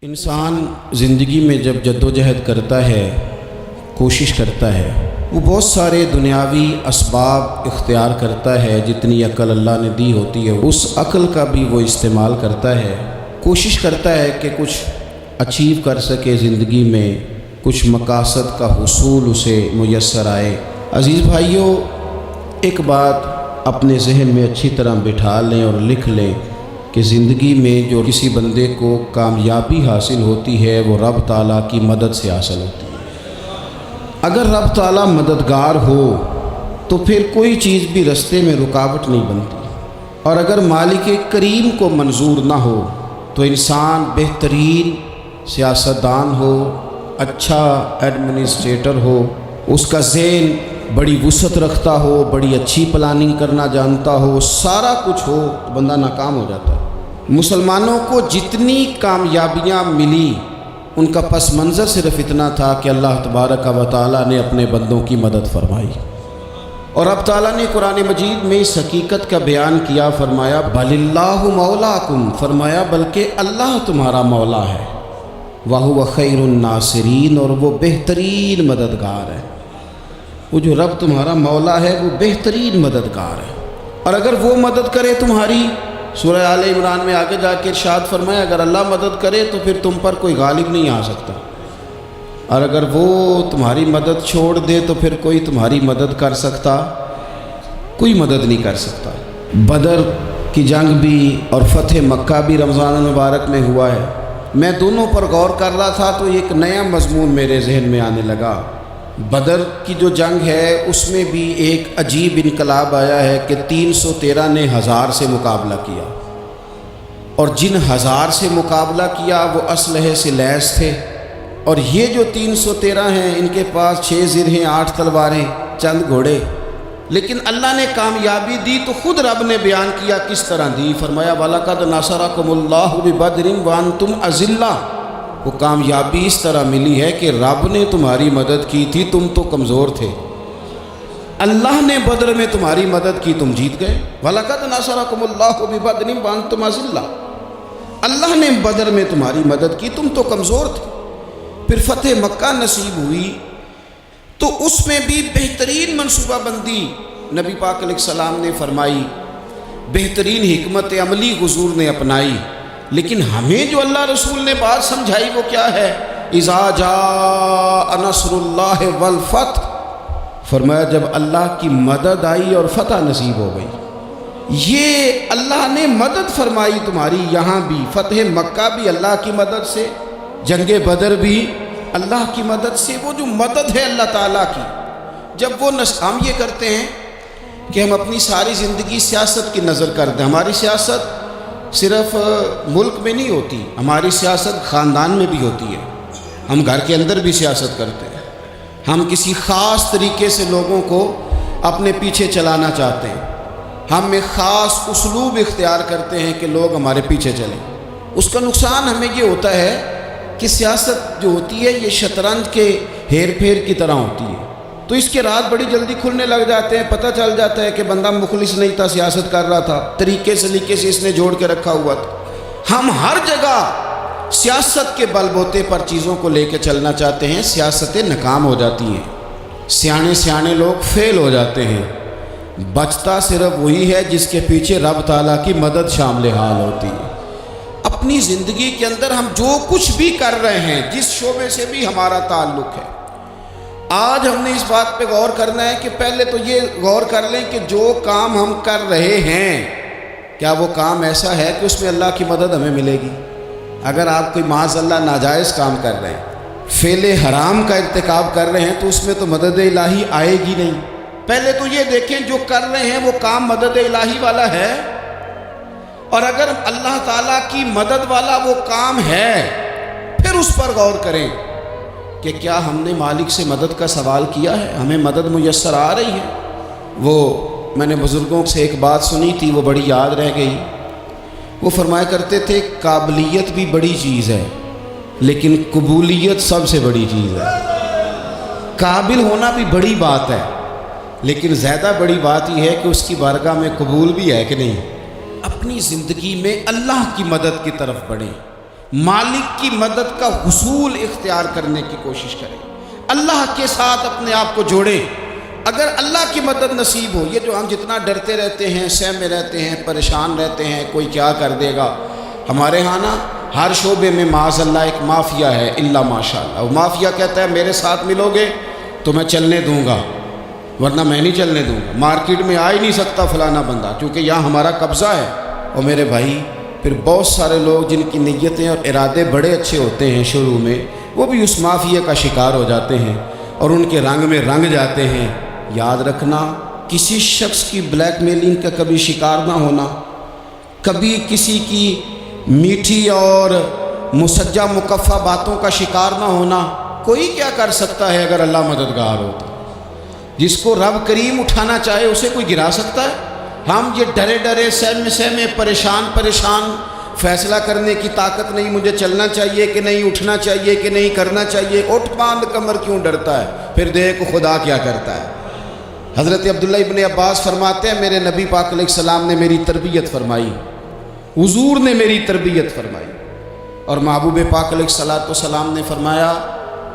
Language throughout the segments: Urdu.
انسان زندگی میں جب جدوجہد کرتا ہے، کوشش کرتا ہے، وہ بہت سارے دنیاوی اسباب اختیار کرتا ہے۔ جتنی عقل اللہ نے دی ہوتی ہے اس عقل کا بھی وہ استعمال کرتا ہے، کوشش کرتا ہے کہ کچھ اچیو کر سکے زندگی میں، کچھ مقاصد کا حصول اسے میسر آئے۔ عزیز بھائیوں، ایک بات اپنے ذہن میں اچھی طرح بٹھا لیں اور لکھ لیں کہ زندگی میں جو کسی بندے کو کامیابی حاصل ہوتی ہے وہ رب تعالیٰ کی مدد سے حاصل ہوتی ہے۔ اگر رب تعالیٰ مددگار ہو تو پھر کوئی چیز بھی رستے میں رکاوٹ نہیں بنتی، اور اگر مالک کریم کو منظور نہ ہو تو انسان بہترین سیاستدان ہو، اچھا ایڈمنسٹریٹر ہو، اس کا ذہن بڑی وسعت رکھتا ہو، بڑی اچھی پلاننگ کرنا جانتا ہو، سارا کچھ ہو، تو بندہ ناکام ہو جاتا ہے۔ مسلمانوں کو جتنی کامیابیاں ملی ان کا پس منظر صرف اتنا تھا کہ اللہ تبارک و تعالیٰ نے اپنے بندوں کی مدد فرمائی، اور اب تعالیٰ نے قرآن مجید میں اس حقیقت کا بیان کیا، فرمایا بل اللہ مولاکم، فرمایا بلکہ اللہ تمہارا مولا ہے، وَهُوَ خَيْرُ النَّاصِرِينَ، اور وہ بہترین مددگار ہے۔ وہ جو رب تمہارا مولا ہے وہ بہترین مددگار ہے، اور اگر وہ مدد کرے تمہاری، سورہ آل عمران میں آگے جا کے ارشاد فرمایا اگر اللہ مدد کرے تو پھر تم پر کوئی غالب نہیں آ سکتا، اور اگر وہ تمہاری مدد چھوڑ دے تو پھر کوئی تمہاری مدد کر سکتا، کوئی مدد نہیں کر سکتا۔ بدر کی جنگ بھی اور فتح مکہ بھی رمضان المبارک میں ہوا ہے۔ میں دونوں پر غور کر رہا تھا تو ایک نیا مضمون میرے ذہن میں آنے لگا۔ بدر کی جو جنگ ہے اس میں بھی ایک عجیب انقلاب آیا ہے کہ 313 نے 1000 سے مقابلہ کیا، اور جن 1000 سے مقابلہ کیا وہ اسلحے سے لیس تھے، اور یہ جو 313 ہیں ان کے پاس 6 زرہیں، 8 تلواریں، چند گھوڑے، لیکن اللہ نے کامیابی دی تو خود رب نے بیان کیا کس طرح دی، فرمایا وَلَقَدْ نَصَرَكُمُ اللَّهُ بِبَدْرٍ وَأَنْتُمْ أَذِلَّةٌ۔ وہ کامیابی اس طرح ملی ہے کہ رب نے تمہاری مدد کی تھی، تم تو کمزور تھے، اللہ نے بدر میں تمہاری مدد کی، تم جیت گئے۔ وَلَقَدْ نَصَرَكُمُ اللَّهُ بِبَدْرٍ وَأَنْتُمْ أَذِلَّةٌ، اللہ نے بدر میں تمہاری مدد کی، تم تو کمزور تھے۔ پھر فتح مکہ نصیب ہوئی تو اس میں بھی بہترین منصوبہ بندی نبی پاک علیہ السلام نے فرمائی، بہترین حکمت عملی حضور نے اپنائی، لیکن ہمیں جو اللہ رسول نے بات سمجھائی وہ کیا ہے؟ اذا جاء نصر اللہ والفتح، فرمایا جب اللہ کی مدد آئی اور فتح نصیب ہو گئی۔ یہ اللہ نے مدد فرمائی تمہاری، یہاں بھی فتح مکہ بھی اللہ کی مدد سے، جنگ بدر بھی اللہ کی مدد سے۔ وہ جو مدد ہے اللہ تعالیٰ کی، جب وہ ہم یہ کرتے ہیں کہ ہم اپنی ساری زندگی سیاست کی نظر کرتے ہیں، ہماری سیاست صرف ملک میں نہیں ہوتی، ہماری سیاست خاندان میں بھی ہوتی ہے، ہم گھر کے اندر بھی سیاست کرتے ہیں، ہم کسی خاص طریقے سے لوگوں کو اپنے پیچھے چلانا چاہتے ہیں، ہم ایک خاص اسلوب اختیار کرتے ہیں کہ لوگ ہمارے پیچھے چلیں۔ اس کا نقصان ہمیں یہ ہوتا ہے کہ سیاست جو ہوتی ہے یہ شطرنج کے ہیر پھیر کی طرح ہوتی ہے، تو اس کے رات بڑی جلدی کھلنے لگ جاتے ہیں، پتہ چل جاتا ہے کہ بندہ مخلص نہیں تھا، سیاست کر رہا تھا، طریقے سلیقے سے اس نے جوڑ کے رکھا ہوا تھا۔ ہم ہر جگہ سیاست کے بل بوتے پر چیزوں کو لے کے چلنا چاہتے ہیں، سیاستیں ناکام ہو جاتی ہیں، سیانے لوگ فیل ہو جاتے ہیں، بچتا صرف وہی ہے جس کے پیچھے رب تعالیٰ کی مدد شامل حال ہوتی ہے۔ اپنی زندگی کے اندر ہم جو کچھ بھی کر رہے ہیں، جس شعبے سے بھی ہمارا تعلق ہے، آج ہم نے اس بات پہ غور کرنا ہے کہ پہلے تو یہ غور کر لیں کہ جو کام ہم کر رہے ہیں کیا وہ کام ایسا ہے کہ اس میں اللہ کی مدد ہمیں ملے گی؟ اگر آپ کوئی معاذ اللہ ناجائز کام کر رہے ہیں، فعل حرام کا ارتکاب کر رہے ہیں، تو اس میں تو مدد الہی آئے گی نہیں۔ پہلے تو یہ دیکھیں جو کر رہے ہیں وہ کام مدد الہی والا ہے، اور اگر اللہ تعالیٰ کی مدد والا وہ کام ہے پھر اس پر غور کریں کہ کیا ہم نے مالک سے مدد کا سوال کیا ہے، ہمیں مدد میسر آ رہی ہے۔ وہ میں نے بزرگوں سے ایک بات سنی تھی، وہ بڑی یاد رہ گئی۔ وہ فرمایا کرتے تھے قابلیت بھی بڑی چیز ہے لیکن قبولیت سب سے بڑی چیز ہے۔ قابل ہونا بھی بڑی بات ہے لیکن زیادہ بڑی بات یہ ہے کہ اس کی بارگاہ میں قبول بھی ہے کہ نہیں۔ اپنی زندگی میں اللہ کی مدد کی طرف بڑھیں، مالک کی مدد کا حصول اختیار کرنے کی کوشش کریں، اللہ کے ساتھ اپنے آپ کو جوڑیں۔ اگر اللہ کی مدد نصیب ہو، یہ جو ہم جتنا ڈرتے رہتے ہیں، سہمے رہتے ہیں، پریشان رہتے ہیں کوئی کیا کر دے گا، ہمارے ہاں نا ہر شعبے میں معاذ اللہ ایک مافیا ہے، الا ماشاء اللہ۔ وہ مافیا کہتا ہے میرے ساتھ ملو گے تو میں چلنے دوں گا، ورنہ میں نہیں چلنے دوں گا، مارکیٹ میں آ ہی نہیں سکتا فلانا بندہ، کیونکہ یہاں ہمارا قبضہ ہے۔ اور میرے بھائی پھر بہت سارے لوگ جن کی نیتیں اور ارادے بڑے اچھے ہوتے ہیں شروع میں، وہ بھی اس مافیا کا شکار ہو جاتے ہیں اور ان کے رنگ میں رنگ جاتے ہیں۔ یاد رکھنا، کسی شخص کی بلیک میلنگ کا کبھی شکار نہ ہونا، کبھی کسی کی میٹھی اور مسجع مکفہ باتوں کا شکار نہ ہونا۔ کوئی کیا کر سکتا ہے اگر اللہ مددگار ہو تو؟ جس کو رب کریم اٹھانا چاہے اسے کوئی گرا سکتا ہے؟ ہم یہ ڈرے ڈرے سہمے پریشان فیصلہ کرنے کی طاقت نہیں، مجھے چلنا چاہیے کہ نہیں، اٹھنا چاہیے کہ نہیں، کرنا چاہیے، اٹھ باندھ کمر کیوں ڈرتا ہے؟ پھر دیکھ خدا کیا کرتا ہے۔ حضرت عبداللہ ابن عباس فرماتے ہیں میرے نبی پاک علیہ السلام نے میری تربیت فرمائی، حضور نے میری تربیت فرمائی، اور محبوب پاک علیہ السلام نے فرمایا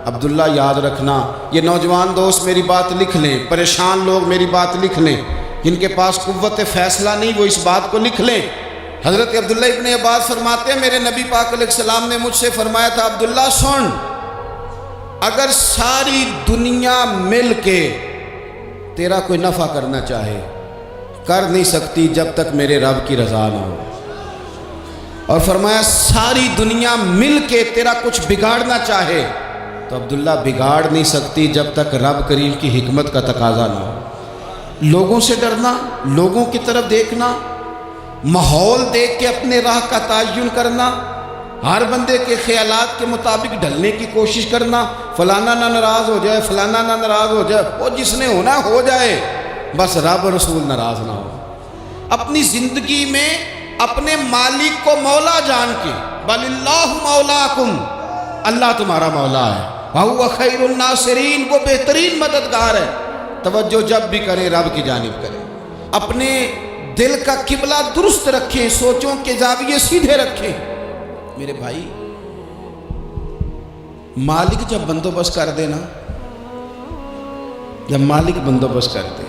عبداللہ یاد رکھنا، یہ نوجوان دوست میری بات لکھ لیں، پریشان لوگ میری بات لکھ لیں، جن کے پاس قوت فیصلہ نہیں وہ اس بات کو لکھ لیں۔ حضرت عبداللہ ابن عباس فرماتے ہیں میرے نبی پاک علیہ السلام نے مجھ سے فرمایا تھا عبداللہ سن، اگر ساری دنیا مل کے تیرا کوئی نفع کرنا چاہے کر نہیں سکتی جب تک میرے رب کی رضا نہ ہو، اور فرمایا ساری دنیا مل کے تیرا کچھ بگاڑنا چاہے تو عبداللہ بگاڑ نہیں سکتی جب تک رب کریم کی حکمت کا تقاضا نہ ہو۔ لوگوں سے ڈرنا، لوگوں کی طرف دیکھنا، ماحول دیکھ کے اپنے راہ کا تعین کرنا، ہر بندے کے خیالات کے مطابق ڈھلنے کی کوشش کرنا، فلانا نہ ناراض ہو جائے، فلانا نہ ناراض ہو جائے، وہ جس نے ہونا ہو جائے، بس رب رسول ناراض نہ ہو۔ اپنی زندگی میں اپنے مالک کو مولا جان کے، بل اللہ مولاکم، اللہ تمہارا مولا ہے، وَهُوَ خَيْرُ النَّاصِرِينَ، وہ بہترین مددگار ہے۔ توجہ جب بھی کرے رب کی جانب کرے، اپنے دل کا قبلہ درست رکھیں، سوچوں کے زاویے سیدھے رکھیں۔ میرے بھائی مالک جب بندوبست کر دے نا، جب مالک بندوبست کر دے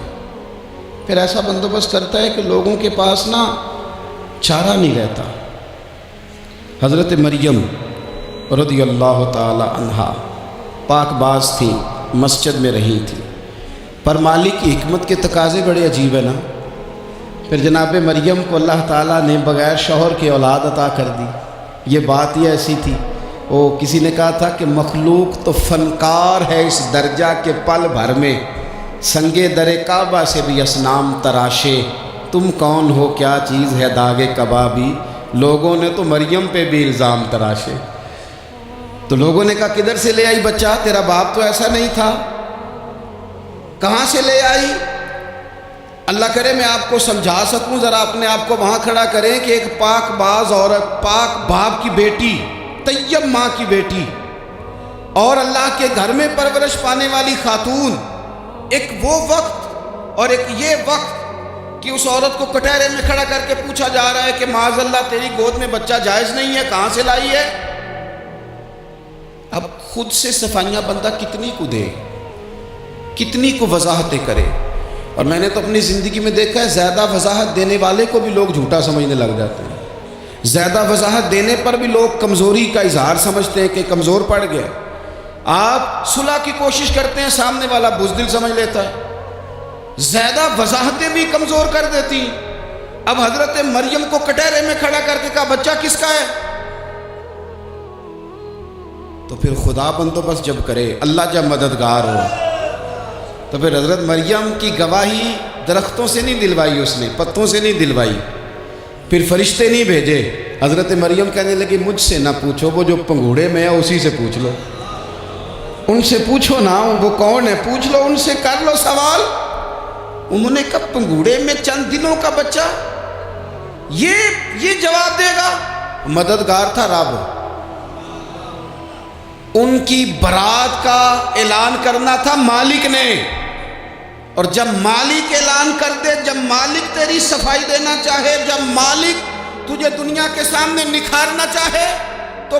پھر ایسا بندوبست کرتا ہے کہ لوگوں کے پاس نا چارہ نہیں رہتا۔ حضرت مریم رضی اللہ تعالی عنہا پاک باز تھی، مسجد میں رہی تھی، پر مالک کی حکمت کے تقاضے بڑے عجیب ہیں نا۔ پھر جناب مریم کو اللہ تعالیٰ نے بغیر شوہر کے اولاد عطا کر دی۔ یہ بات ہی ایسی تھی، وہ کسی نے کہا تھا کہ مخلوق تو فنکار ہے اس درجہ کے پل بھر میں، سنگے در کعبہ سے بھی اصنام تراشے، تم کون ہو کیا چیز ہے داغ کبابی، لوگوں نے تو مریم پہ بھی الزام تراشے۔ تو لوگوں نے کہا کدھر سے لے آئی بچہ، تیرا باپ تو ایسا نہیں تھا، کہاں سے لے آئی؟ اللہ کرے میں آپ کو سمجھا سکوں، ذرا اپنے آپ کو وہاں کھڑا کریں کہ ایک پاک باز عورت، پاک باپ کی بیٹی، طیب ماں کی بیٹی، اور اللہ کے گھر میں پرورش پانے والی خاتون، ایک وہ وقت اور ایک یہ وقت کہ اس عورت کو کٹہرے میں کھڑا کر کے پوچھا جا رہا ہے کہ معاذ اللہ تیری گود میں بچہ جائز نہیں ہے، کہاں سے لائی ہے؟ اب خود سے صفائیاں بندہ کتنی کو دے، کتنی کو وضاحتیں کرے۔ اور میں نے تو اپنی زندگی میں دیکھا ہے زیادہ وضاحت دینے والے کو بھی لوگ جھوٹا سمجھنے لگ جاتے ہیں، زیادہ وضاحت دینے پر بھی لوگ کمزوری کا اظہار سمجھتے ہیں کہ کمزور پڑ گیا۔ آپ صلح کی کوشش کرتے ہیں، سامنے والا بزدل سمجھ لیتا ہے، زیادہ وضاحتیں بھی کمزور کر دیتی ہیں۔ اب حضرت مریم کو کٹہرے میں کھڑا کر کے کہا بچہ کس کا ہے؟ تو پھر خدا بندوبست جب کرے، اللہ جب مددگار ہو، تو پھر حضرت مریم کی گواہی درختوں سے نہیں دلوائی، اس نے پتوں سے نہیں دلوائی، پھر فرشتے نہیں بھیجے۔ حضرت مریم کہنے لگی مجھ سے نہ پوچھو، وہ جو پنگوڑے میں ہے اسی سے پوچھ لو، ان سے پوچھو نا وہ کون ہے، پوچھ لو ان سے، کر لو سوال۔ انہوں نے کہا پنگوڑے میں چند دنوں کا بچہ، یہ جواب دے گا؟ مددگار تھا رب، ان کی برات کا اعلان کرنا تھا مالک نے، اور جب مالک اعلان کر دے، جب مالک تیری صفائی دینا چاہے، جب مالک تجھے دنیا کے سامنے نکھارنا چاہے، تو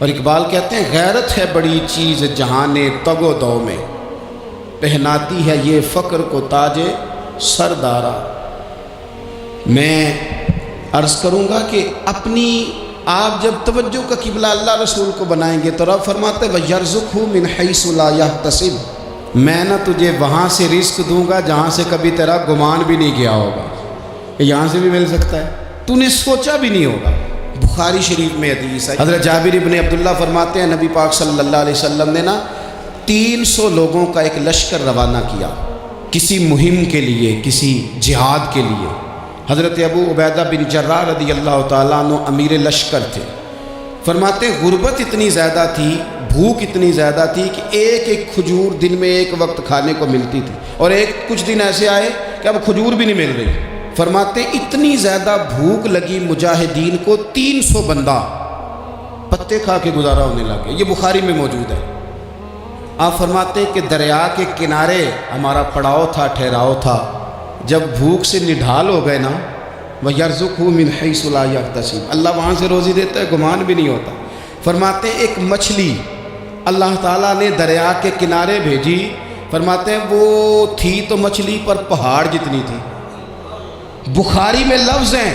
اور اقبال کہتے ہیں غیرت ہے بڑی چیز جہان تگ و دو میں، پہناتی ہے یہ فقر کو تاج سردارا۔ میں عرض کروں گا کہ اپنی آپ جب توجہ کا قبلہ اللہ رسول کو بنائیں گے تو رب فرماتے ہیں وَيَرْزُقْهُ مِنْ حَيْثُ لَا يَحْتَسِبُ، میں نہ تجھے وہاں سے رزق دوں گا جہاں سے کبھی تیرا گمان بھی نہیں کیا ہوگا، یہاں سے بھی مل سکتا ہے، تو نے سوچا بھی نہیں ہوگا۔ بخاری شریف میں حدیث ہے، حضرت جابر ابن عبداللہ فرماتے ہیں نبی پاک صلی اللہ علیہ وسلم نے 300 لوگوں کا ایک لشکر روانہ کیا کسی مہم کے لیے، کسی جہاد کے لیے۔ حضرت ابو عبیدہ بن جراح رضی اللہ تعالیٰ عنہ امیر لشکر تھے۔ فرماتے ہیں غربت اتنی زیادہ تھی، بھوک اتنی زیادہ تھی کہ ایک ایک کھجور دن میں ایک وقت کھانے کو ملتی تھی، اور کچھ دن ایسے آئے کہ اب کھجور بھی نہیں مل رہی۔ فرماتے ہیں اتنی زیادہ بھوک لگی مجاہدین کو 300 بندہ پتے کھا کے گزارا ہونے لگے۔ یہ بخاری میں موجود ہے۔ آپ فرماتے ہیں کہ دریا کے کنارے ہمارا پڑاؤ تھا، ٹھہراؤ تھا، جب بھوک سے نڈھال ہو گئے نا وَيَرْزُقْهُ مِنْ حَيْثُ لَا يَحْتَسِبُ، اللہ وہاں سے روزی دیتا ہے، گمان بھی نہیں ہوتا۔ فرماتے ہیں ایک مچھلی اللہ تعالیٰ نے دریا کے کنارے بھیجی، فرماتے ہیں وہ تھی تو مچھلی پر پہاڑ جتنی تھی۔ بخاری میں لفظ ہیں،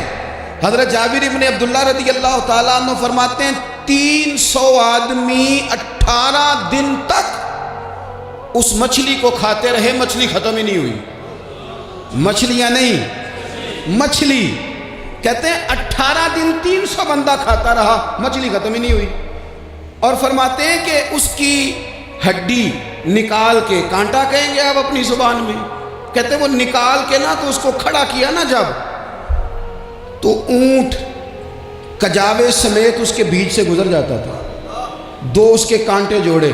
حضرت جابر ابن عبداللہ رضی اللہ تعالیٰ عنہ فرماتے ہیں 300 آدمی 18 دن تک اس مچھلی کو کھاتے رہے، مچھلی ختم ہی نہیں ہوئی۔ مچھلیاں نہیں، مچھلی کہتے ہیں 18 دن 300 بندہ کھاتا رہا، مچھلی ختم ہی نہیں ہوئی۔ اور فرماتے ہیں کہ اس کی ہڈی نکال کے، کانٹا کہیں گے آپ اپنی زبان میں، کہتے ہیں وہ نکال کے تو اس کو کھڑا کیا جب، تو اونٹ کجاوے سمیت اس کے بیچ سے گزر جاتا تھا، 2 اس کے کانٹے جوڑے۔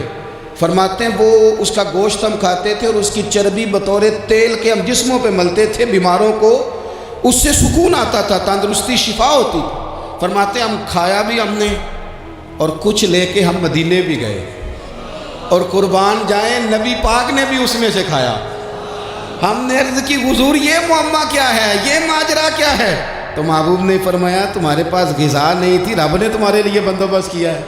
فرماتے ہیں وہ اس کا گوشت ہم کھاتے تھے اور اس کی چربی بطور تیل کے ہم جسموں پہ ملتے تھے، بیماروں کو اس سے سکون آتا تھا، تندرستی شفا ہوتی تھی۔ فرماتے ہیں ہم کھایا بھی ہم نے، اور کچھ لے کے ہم مدینے بھی گئے، اور قربان جائیں نبی پاک نے بھی اس میں سے کھایا۔ ہم نے عرض کی حضور یہ معمہ کیا ہے، یہ ماجرا کیا ہے؟ تو محبوب نے فرمایا تمہارے پاس غذا نہیں تھی، رب نے تمہارے لیے بندوبست کیا ہے،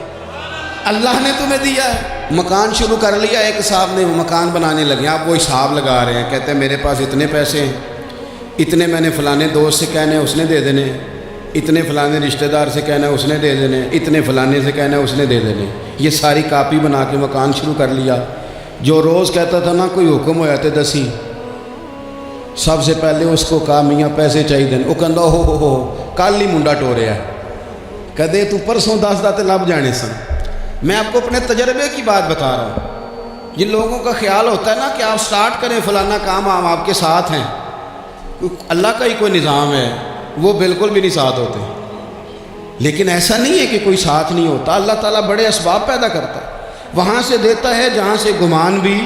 اللہ نے تمہیں دیا ہے۔ مکان شروع کر لیا، ایک صاحب نے مکان بنانے لگے، آپ وہ حساب لگا رہے ہیں، کہتے ہیں میرے پاس اتنے پیسے ہیں، اتنے میں نے فلانے دوست سے کہنا ہے اس نے دے دینے، اتنے فلانے رشتہ دار سے کہنا ہے اس نے دے دینے، اتنے فلانے سے کہنا ہے اس نے دے دینے۔ یہ ساری کاپی بنا کے مکان شروع کر لیا۔ جو روز کہتا تھا کوئی حکم ہو جاتے دسی، سب سے پہلے اس کو کہا میاں پیسے چاہیے دین، وہ کہندا ہو کل ہی منڈا ٹوریا کدے تو پرسوں دس تے لب جانے سن۔ میں آپ کو اپنے تجربے کی بات بتا رہا ہوں۔ جن لوگوں کا خیال ہوتا ہے کہ آپ سٹارٹ کریں فلانا کام، ہم آپ کے ساتھ ہیں، اللہ کا ہی کوئی نظام ہے، وہ بالکل بھی نہیں ساتھ ہوتے۔ لیکن ایسا نہیں ہے کہ کوئی ساتھ نہیں ہوتا، اللہ تعالیٰ بڑے اسباب پیدا کرتا ہے، وہاں سے دیتا ہے جہاں سے گمان بھی۔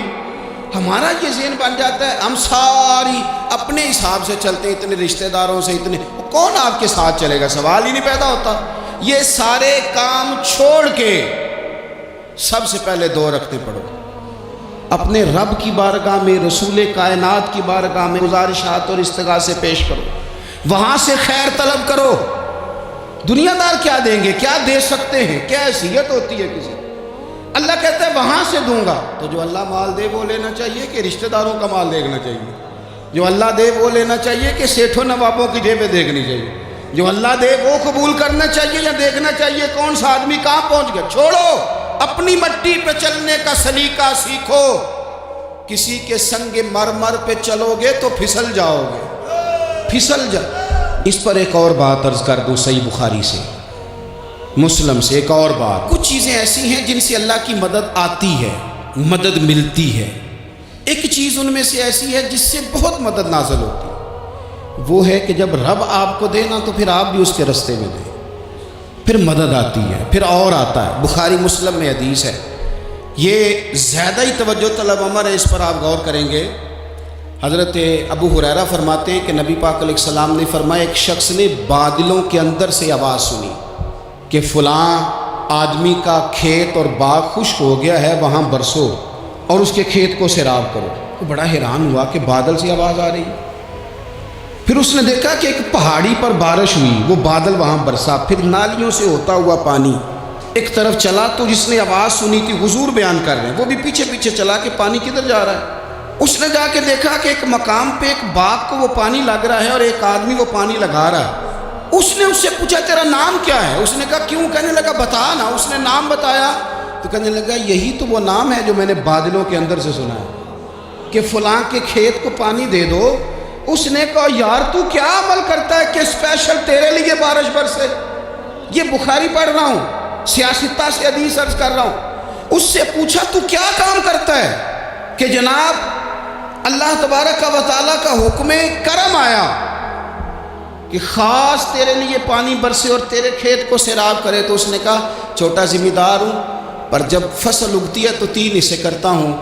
ہمارا یہ ذہن بن جاتا ہے ہم ساری اپنے حساب سے چلتے ہیں، اتنے رشتہ داروں سے، اتنے کون آپ کے ساتھ چلے گا، سوال ہی نہیں پیدا ہوتا۔ یہ سارے کام چھوڑ کے سب سے پہلے 2 رکعتیں پڑھو، اپنے رب کی بارگاہ میں، رسول کائنات کی بارگاہ میں گزارشات اور استغاثے پیش کرو، وہاں سے خیر طلب کرو۔ دنیا دار کیا دیں گے، کیا دے سکتے ہیں، کیا حیثیت ہوتی ہے کسی؟ اللہ کہتا ہے وہاں سے دوں گا، تو جو اللہ مال دے وہ لینا چاہیے کہ رشتہ داروں کا مال دیکھنا چاہیے؟ جو اللہ دے وہ لینا چاہیے کہ سیٹھوں نوابوں کی جیبیں دیکھنی چاہیے؟ جو اللہ دے وہ قبول کرنا چاہیے یا دیکھنا چاہیے کون سا آدمی کہاں پہنچ گیا؟ چھوڑو، اپنی مٹی پہ چلنے کا سلیقہ سیکھو۔ کسی کے سنگ مرمر پہ چلو گے تو پھسل جاؤ گے، پھسل جاؤ۔ اس پر ایک اور بات عرض کر دوں، صحیح بخاری سے، مسلم سے ایک اور بات۔ کچھ چیزیں ایسی ہیں جن سے اللہ کی مدد آتی ہے، مدد ملتی ہے۔ ایک چیز ان میں سے ایسی ہے جس سے بہت مدد نازل ہوتی ہے، وہ ہے کہ جب رب آپ کو دے تو پھر آپ بھی اس کے رستے میں دیں، پھر مدد آتی ہے، پھر اور آتا ہے۔ بخاری مسلم میں حدیث ہے، یہ زیادہ ہی توجہ طلب عمر ہے، اس پر آپ غور کریں گے۔ حضرت ابو ہریرہ فرماتے ہیں کہ نبی پاک علیہ السلام نے فرمایا ایک شخص نے بادلوں کے اندر سے آواز سنی کہ فلاں آدمی کا کھیت اور باغ خشک ہو گیا ہے، وہاں برسو اور اس کے کھیت کو سیراب کرو۔ وہ بڑا حیران ہوا کہ بادل سے آواز آ رہی ہے۔ پھر اس نے دیکھا کہ ایک پہاڑی پر بارش ہوئی، وہ بادل وہاں برسا، پھر نالیوں سے ہوتا ہوا پانی ایک طرف چلا تو جس نے آواز سنی تھی حضور بیان کر رہے ہیں، وہ بھی پیچھے پیچھے چلا کہ پانی کدھر جا رہا ہے۔ اس نے جا کے دیکھا کہ ایک مقام پہ ایک باغ کو وہ پانی لگ رہا ہے اور ایک آدمی وہ پانی لگا رہا ہے۔ اس نے اس سے پوچھا تیرا نام کیا ہے؟ اس نے کہا کیوں؟ کہنے لگا بتا نا۔ اس نے نام بتایا تو کہنے لگا یہی تو وہ نام ہے جو میں نے بادلوں کے اندر سے سنا ہے کہ فلاں کے کھیت کو پانی دے دو۔ اس نے کہا یار تو کیا عمل کرتا ہے کہ اسپیشل تیرے لیے بارش برسے؟ یہ بخاری پڑھ رہا ہوں، سیاستہ سے حدیث عرض کر رہا ہوں۔ اس سے پوچھا تو کیا کام کرتا ہے کہ جناب اللہ تبارک و تعالیٰ کا حکم کرم آیا کہ خاص تیرے لیے پانی برسے اور تیرے کھیت کو سیراب کرے؟ تو اس نے کہا چھوٹا ذمہ دار ہوں، پر جب فصل اگتی ہے تو 3 حصے کرتا ہوں۔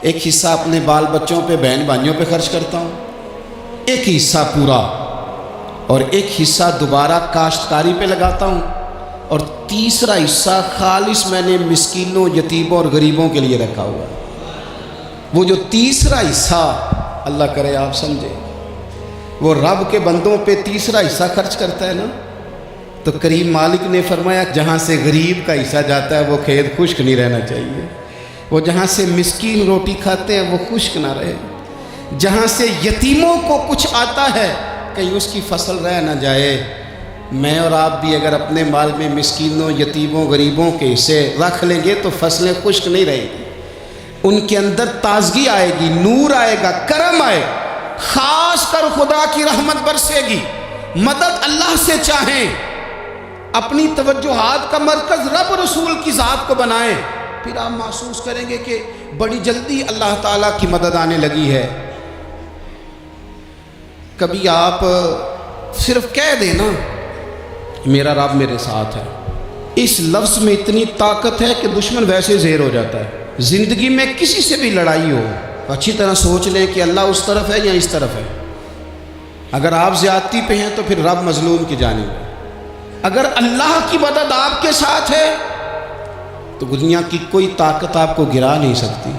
ایک حصہ اپنے بال بچوں پہ، بہن بھائیوں پہ خرچ کرتا ہوں، ایک حصہ پورا، اور ایک حصہ دوبارہ کاشتکاری پہ لگاتا ہوں، اور تیسرا حصہ خالص میں نے مسکینوں، یتیموں اور غریبوں کے لیے رکھا ہوا ہے۔ وہ جو تیسرا حصہ اللہ کرے آپ سمجھے، وہ رب کے بندوں پہ تیسرا حصہ خرچ کرتا ہے نا، تو کریم مالک نے فرمایا جہاں سے غریب کا حصہ جاتا ہے وہ کھیت خشک نہیں رہنا چاہیے، وہ جہاں سے مسکین روٹی کھاتے ہیں وہ خشک نہ رہے، جہاں سے یتیموں کو کچھ آتا ہے کہیں اس کی فصل رہ نہ جائے۔ میں اور آپ بھی اگر اپنے مال میں مسکینوں، یتیموں، غریبوں کے حصے رکھ لیں گے تو فصلیں خشک نہیں رہیں گی، ان کے اندر تازگی آئے گی، نور آئے گا، کرم آئے، خاص کر خدا کی رحمت برسے گی۔ مدد اللہ سے چاہیں، اپنی توجہات کا مرکز رب رسول کی ذات کو بنائیں، پھر آپ محسوس کریں گے کہ بڑی جلدی اللہ تعالیٰ کی مدد آنے لگی ہے۔ کبھی آپ صرف کہہ دیں نا میرا رب میرے ساتھ ہے، اس لفظ میں اتنی طاقت ہے کہ دشمن ویسے زیر ہو جاتا ہے۔ زندگی میں کسی سے بھی لڑائی ہو، اچھی طرح سوچ لیں کہ اللہ اس طرف ہے یا اس طرف ہے۔ اگر آپ زیادتی پہ ہیں تو پھر رب مظلوم کی جانب ہے۔ اگر اللہ کی مدد آپ کے ساتھ ہے تو دنیا کی کوئی طاقت آپ کو گرا نہیں سکتی،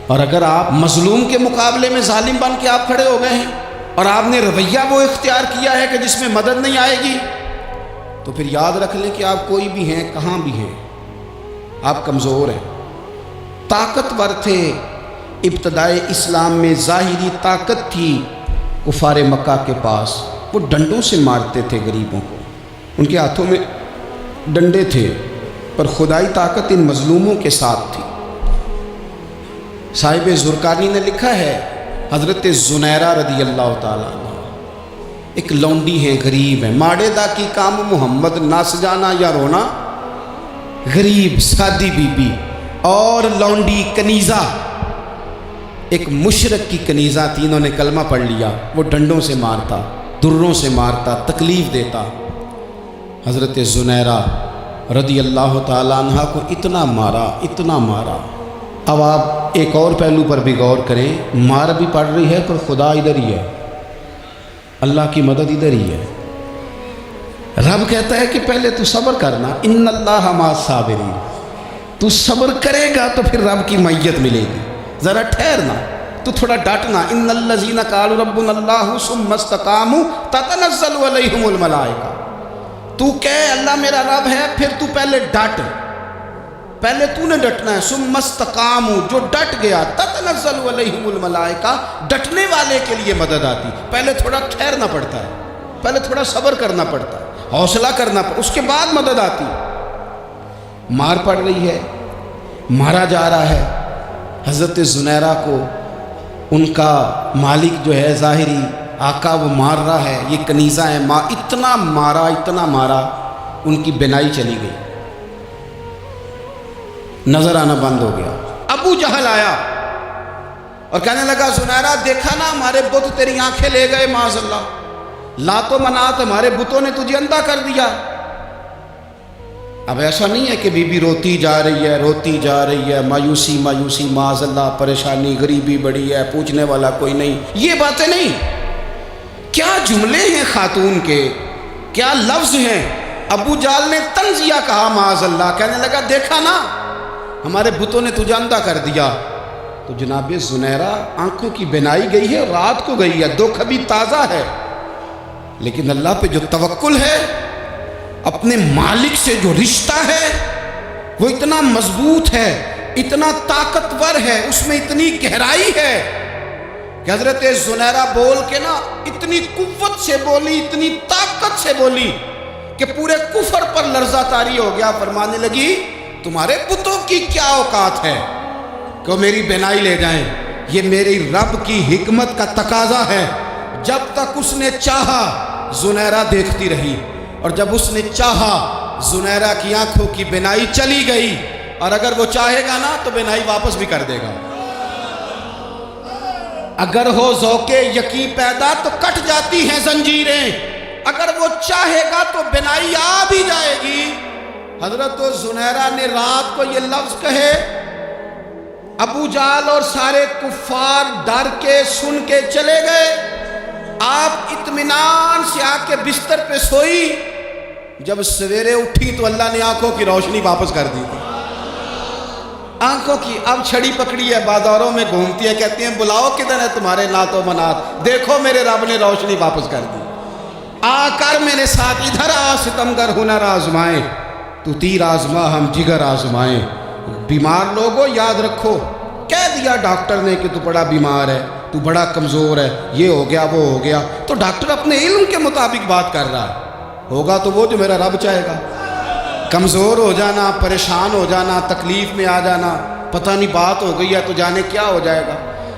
اور اگر آپ مظلوم کے مقابلے میں ظالم بن کے آپ کھڑے ہو گئے ہیں اور آپ نے رویہ وہ اختیار کیا ہے کہ جس میں مدد نہیں آئے گی، تو پھر یاد رکھ لیں کہ آپ کوئی بھی ہیں، کہاں بھی ہیں، آپ کمزور ہیں۔ طاقتور تھے ابتدائے اسلام میں، ظاہری طاقت تھی کفار مکہ کے پاس، وہ ڈنڈوں سے مارتے تھے غریبوں کو، ان کے ہاتھوں میں ڈنڈے تھے، پر خدائی طاقت ان مظلوموں کے ساتھ تھی۔ صاحب زرقانی نے لکھا ہے حضرت زنیرہ رضی اللہ تعالیٰ عنہ ایک لونڈی ہیں، غریب ہیں، ماڑے دا کی کام محمد نس جانا یا رونا، غریب سادی بی بی اور لونڈی کنیزہ، ایک مشرک کی کنیزہ تھی، انہوں نے کلمہ پڑھ لیا، وہ ڈنڈوں سے مارتا، دروں سے مارتا، تکلیف دیتا۔ حضرت زنیرہ رضی اللہ تعالیٰ عنہ کو اتنا مارا، اتنا مارا۔ اب آپ ایک اور پہلو پر بھی غور کریں، مار بھی پڑ رہی ہے پر خدا ادھر ہی ہے، اللہ کی مدد ادھر ہی ہے۔ رب کہتا ہے کہ پہلے تو صبر کرنا، ان اللہ مع الصابرین، تو صبر کرے گا تو پھر رب کی معیت ملے گی، ذرا ٹھہرنا، تو تھوڑا ڈٹنا۔ ان الذین قالوا ربنا اللہ ثم استقاموا تتنزل علیہم الملائکہ، تو کہے اللہ میرا رب ہے، پھر تو پہلے ڈٹ، پہلے تو نے ڈٹنا ہے۔ ثم استقاموا، جو ڈٹ گیا، تتنزل علیہم الملائکہ، ڈٹنے والے کے لیے مدد آتی، پہلے تھوڑا ٹھہرنا پڑتا ہے، پہلے تھوڑا صبر کرنا پڑتا ہے، حوصلہ کرنا پڑتا، اس کے بعد مدد آتی۔ مار پڑ رہی ہے، مارا جا رہا ہے حضرت زنیرہ کو، ان کا مالک جو ہے ظاہری آقا وہ مار رہا ہے، یہ کنیزہ ہے، ماں اتنا مارا، اتنا مارا، ان کی بینائی چلی گئی، نظر آنا بند ہو گیا۔ ابو جہل آیا اور کہنے لگا زنیرہ دیکھا نا ہمارے بت تیری آنکھیں لے گئے، معاذ اللہ، لات و منات ہمارے بتوں نے تجھے اندھا کر دیا۔ اب ایسا نہیں ہے کہ بی بی روتی جا رہی ہے، روتی جا رہی ہے، مایوسی مایوسی، معاذ اللہ، پریشانی، غریبی بڑی ہے، پوچھنے والا کوئی نہیں، یہ باتیں نہیں۔ کیا جملے ہیں خاتون کے، کیا لفظ ہیں۔ ابو جہل نے تنزیہ کہا، معاذ اللہ، کہنے لگا دیکھا نا ہمارے بتوں نے تجھے اندھا کر دیا۔ تو جناب زنیرہ آنکھوں کی بینائی گئی ہے، رات کو گئی ہے، دکھ ابھی تازہ ہے، لیکن اللہ پہ جو توکل ہے، اپنے مالک سے جو رشتہ ہے، وہ اتنا مضبوط ہے، اتنا طاقتور ہے، اس میں اتنی گہرائی ہے کہ حضرت زنیرہ بول کے نا اتنی قوت سے بولی، اتنی طاقت سے بولی کہ پورے کفر پر لرزہ طاری ہو گیا۔ فرمانے لگی تمہارے بتوں کی کیا اوقات ہے کہ میری بینائی لے جائیں؟ یہ میری رب کی حکمت کا تقاضا ہے۔ جب تک اس نے چاہا زنیرہ دیکھتی رہی، اور جب اس نے چاہا زنیرہ کی آنکھوں کی بینائی چلی گئی، اور اگر وہ چاہے گا نا تو بینائی واپس بھی کر دے گا۔ اگر ہو ذوق یقین پیدا تو کٹ جاتی ہیں زنجیریں، اگر وہ چاہے گا تو بینائی آ بھی جائے گی۔ حضرت زنیرہ نے رات کو یہ لفظ کہے، ابو جہل اور سارے کفار ڈر کے سن کے چلے گئے۔ آپ اطمینان سے آ کے بستر پہ سوئی، جب سویرے اٹھی تو اللہ نے آنکھوں کی روشنی واپس کر دی تھی۔ آنکھوں کی اب چھڑی پکڑی ہے، بازاروں میں گھومتی ہے، کہتی ہیں بلاؤ کدھر ہے تمہارے نعت و منات، دیکھو میرے رب نے روشنی واپس کر دی۔ آ کر میرے ساتھ ادھر آ، ستمگر ہنر آزمائیں، تو تیر آزما ہم جگر آزمائیں۔ بیمار لوگوں یاد رکھو، کہہ دیا ڈاکٹر نے کہ تو بڑا بیمار ہے، تو بڑا کمزور ہے، یہ ہو گیا وہ ہو گیا، تو ڈاکٹر اپنے علم کے مطابق بات کر رہا ہے۔ ہوگا تو وہ جو میرا رب چاہے گا۔ کمزور ہو جانا، پریشان ہو جانا، تکلیف میں آ جانا، پتہ نہیں بات ہو گئی ہے تو جانے کیا ہو جائے گا۔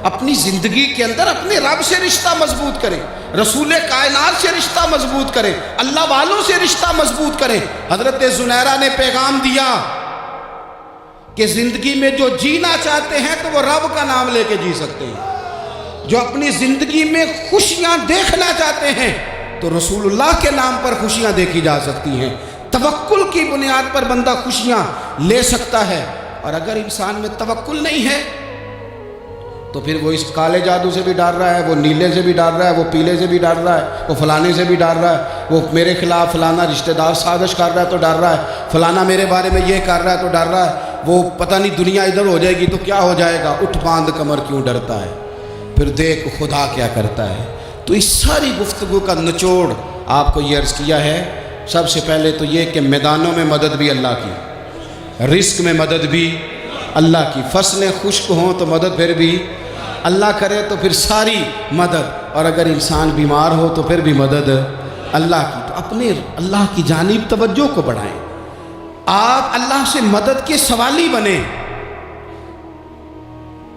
اپنی زندگی کے اندر اپنے رب سے رشتہ مضبوط کریں، رسول کائنات سے رشتہ مضبوط کریں، اللہ والوں سے رشتہ مضبوط کریں۔ حضرت زنیرہ نے پیغام دیا کہ زندگی میں جو جینا چاہتے ہیں تو وہ رب کا نام لے کے جی سکتے ہیں، جو اپنی زندگی میں خوشیاں دیکھنا چاہتے ہیں تو رسول اللہ کے نام پر خوشیاں دیکھی جا سکتی ہیں۔ توکل کی بنیاد پر بندہ خوشیاں لے سکتا ہے، اور اگر انسان میں توکل نہیں ہے تو پھر وہ اس کالے جادو سے بھی ڈر رہا ہے، وہ نیلے سے بھی ڈر رہا ہے، وہ پیلے سے بھی ڈر رہا ہے، وہ فلانے سے بھی ڈر رہا ہے، وہ میرے خلاف فلانا رشتہ دار سازش کر رہا ہے تو ڈر رہا ہے، فلانا میرے بارے میں یہ کر رہا ہے تو ڈر رہا ہے، وہ پتہ نہیں دنیا ادھر ہو جائے گی تو کیا ہو جائے گا، اٹھ باندھ کمر کیوں ڈرتا ہے، پھر دیکھ خدا کیا کرتا ہے۔ تو اس ساری گفتگو کا نچوڑ آپ کو یہ عرض کیا ہے، سب سے پہلے تو یہ کہ میدانوں میں مدد بھی اللہ کی، رزق میں مدد بھی اللہ کی، فصلیں خشک ہوں تو مدد پھر بھی اللہ کرے، تو پھر ساری مدد، اور اگر انسان بیمار ہو تو پھر بھی مدد اللہ کی۔ تو اپنے اللہ کی جانب توجہ کو بڑھائیں، آپ اللہ سے مدد کے سوالی بنیں۔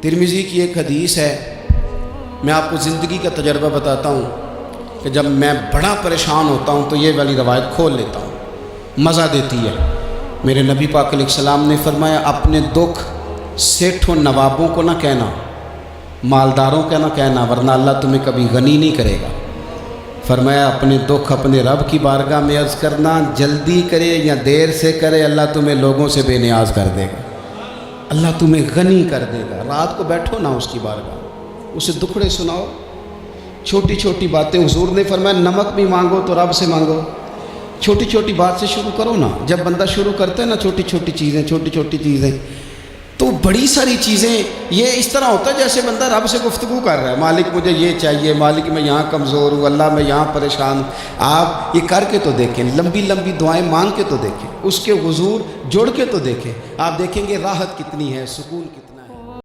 ترمذی کی ایک حدیث ہے، میں آپ کو زندگی کا تجربہ بتاتا ہوں کہ جب میں بڑا پریشان ہوتا ہوں تو یہ والی روایت کھول لیتا ہوں، مزہ دیتی ہے۔ میرے نبی پاک علیہ السلام نے فرمایا اپنے دکھ سیٹھوں نوابوں کو نہ کہنا، مالداروں کا نہ کہنا، ورنہ اللہ تمہیں کبھی غنی نہیں کرے گا۔ فرمایا اپنے دکھ اپنے رب کی بارگاہ میں عرض کرنا، جلدی کرے یا دیر سے کرے اللہ تمہیں لوگوں سے بے نیاز کر دے گا، اللہ تمہیں غنی کر دے گا۔ رات کو بیٹھو نا اس کی بارگاہ، اسے دکھڑے سناؤ، چھوٹی چھوٹی باتیں۔ حضور نے فرمایا نمک بھی مانگو تو رب سے مانگو، چھوٹی چھوٹی بات سے شروع کرو نا۔ جب بندہ شروع کرتا ہے نا چھوٹی چھوٹی چیزیں تو بڑی ساری چیزیں یہ اس طرح ہوتا ہے جیسے بندہ رب سے گفتگو کر رہا ہے، مالک مجھے یہ چاہیے، مالک میں یہاں کمزور ہوں، اللہ میں یہاں پریشان ہوں۔ آپ یہ کر کے تو دیکھیں، لمبی لمبی دعائیں مانگ کے تو دیکھیں، اس کے حضور جوڑ کے تو دیکھیں، آپ دیکھیں گے راحت کتنی ہے، سکون کتنا